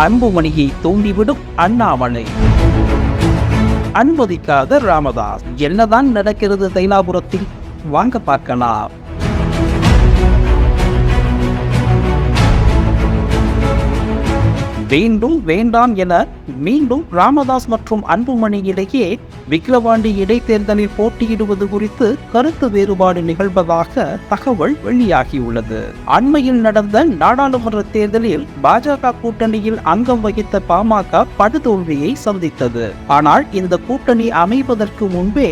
அன்புமணியை தூண்டிவிடும் அண்ணாமலை. அனுமதிக்காத ராமதாஸ். என்னதான் நடக்கிறது தைலாபுரத்தில்? வாங்க பார்க்கலாம். வேண்டும் வேண்டாம் என மீண்டும் ராமதாஸ் மற்றும் அன்புமணி இடையே விக்கிரவாண்டி இடைத்தேர்தலில் போட்டியிடுவது குறித்து கருத்து வேறுபாடு நிகழ்வதாக தகவல் வெளியாகியுள்ளது. அண்மையில் நடந்த நாடாளுமன்ற தேர்தலில் பாஜக கூட்டணியில் அங்கம் வகித்த பாமக படுதோல்வியை சந்தித்தது. ஆனால் இந்த கூட்டணி அமைவதற்கு முன்பே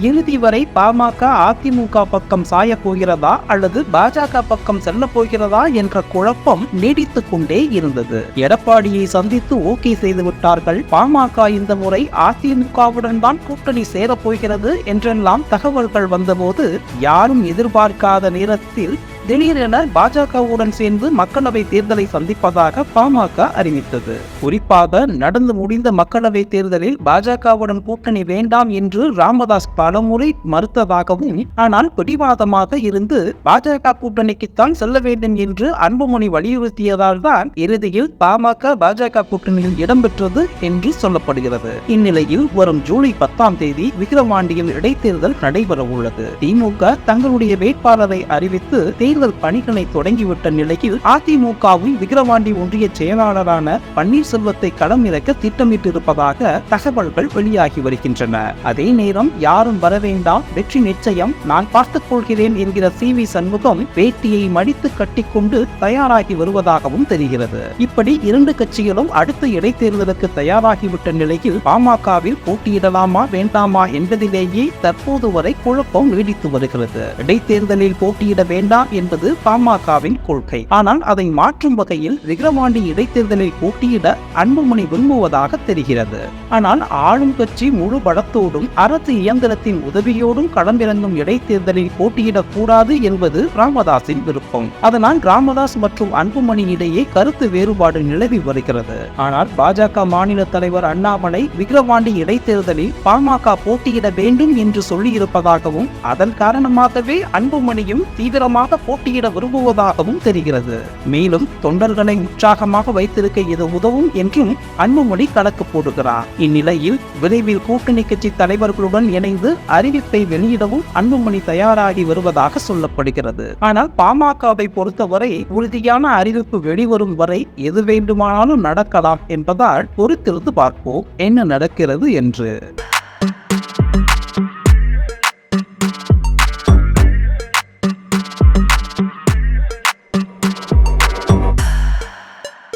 இறுதி வரை பாமக அதிமுக பக்கம் சாயப் போகிறதா அல்லது பாஜக பக்கம் செல்ல போகிறதா என்ற குழப்பம் நீடித்துக் கொண்டே இருந்தது. எடப்பாடியை சந்தித்து ஓகே செய்து விட்டார்கள். பாமக இந்த முறை அதிமுகவுடன் தான் கூட்டணி சேரப் போகிறது என்றெல்லாம் தகவல்கள் வந்தபோது யாரும் எதிர்பார்க்காத நேரத்தில் திடீரென பாஜகவுடன் சேர்ந்து மக்களவை தேர்தலை சந்திப்பதாக பாமக அறிவித்தது. குறிப்பாக நடந்து முடிந்த மக்களவை தேர்தலில் பாஜகவுடன் கூட்டணி வேண்டாம் என்று ராமதாஸ் பலமுறை மறுத்ததாகவும், ஆனால் பிடிவாதமாக இருந்து பாஜக கூட்டணிக்குத்தான் செல்ல வேண்டும் என்று அன்புமணி வலியுறுத்தியதால் தான் இறுதியில் பாமக பாஜக கூட்டணியில் இடம்பெற்றது என்று சொல்லப்படுகிறது. இந்நிலையில் வரும் ஜூலை 10ஆம் தேதி விக்கிரவாண்டியில் இடைத்தேர்தல் நடைபெற உள்ளது. திமுக தங்களுடைய வேட்பாளரை அறிவித்து தேர்தல் பணிகளை தொடங்கிவிட்ட நிலையில் அதிமுகவும் விக்கிரவாண்டி ஒன்றிய செயலாளரான பன்னீர்செல்வத்தை களம் இறக்க திட்டமிட்டிருப்பதாக தகவல்கள் வெளியாகி வருகின்றன. அதே நேரம் யாரும் வர வேண்டாம், வெற்றி நிச்சயம், நான் பார்த்துக் கொள்கிறேன் என்கிற சி.வி. சண்முகம் வேட்டியை மடித்து கட்டிக்கொண்டு தயாராகி வருவதாகவும் தெரிகிறது. இப்படி இரண்டு கட்சிகளும் அடுத்த இடைத்தேர்தலுக்கு தயாராகிவிட்ட நிலையில் பாமகவில் போட்டியிடலாமா வேண்டாமா என்பதிலேயே தற்போது வரை குழப்பம் நீடித்து வருகிறது. இடைத்தேர்தலில் போட்டியிட வேண்டாம் என்பது பாமகவின் கொள்கை. ஆனால் அதை மாற்றும் வகையில் விக்கிரவாண்டி இடைத்தேர்தலில் போட்டியிட அன்புமணி விரும்புவதாக தெரிகிறது. ஆனால் ஆளும் கட்சி முழு பலத்தோடும் அரசு இயந்திரத்தின் உதவியோடும் களமிறங்கும் இடைத்தேர்தலில் போட்டியிடக்கூடாது என்பது ராமதாஸின் விருப்பம். அதனால் ராமதாஸ் மற்றும் அன்புமணி இடையே கருத்து வேறுபாடு நிலவி வருகிறது. ஆனால் பாஜக மாநில தலைவர் அண்ணாமலை விக்கிரவாண்டி இடைத்தேர்தலில் பாமக போட்டியிட வேண்டும் என்று சொல்லியிருப்பதாகவும், அதன் காரணமாகவே அன்புமணியும் தீவிரமாக போட்டியிட விரும்புவதாகவும் தெரிகிறது. மேலும் தொண்டர்களை உற்சாகமாக வைத்திருக்க இது உதவும் என்றும் அன்புமணி கணக்கு போடுகிறார். இந்நிலையில் விரைவில் கூட்டணி கட்சி தலைவர்களுடன் இணைந்து அறிவிப்பை வெளியிடவும் அன்புமணி தயாராகி வருவதாக சொல்லப்படுகிறது. ஆனால் பாமகவை பொறுத்தவரை உறுதியான அறிவிப்பு வெளிவரும் வரை எது வேண்டுமானாலும் நடக்கலாம் என்பதால் பொறுத்திருந்து பார்ப்போம் என்ன நடக்கிறது என்று.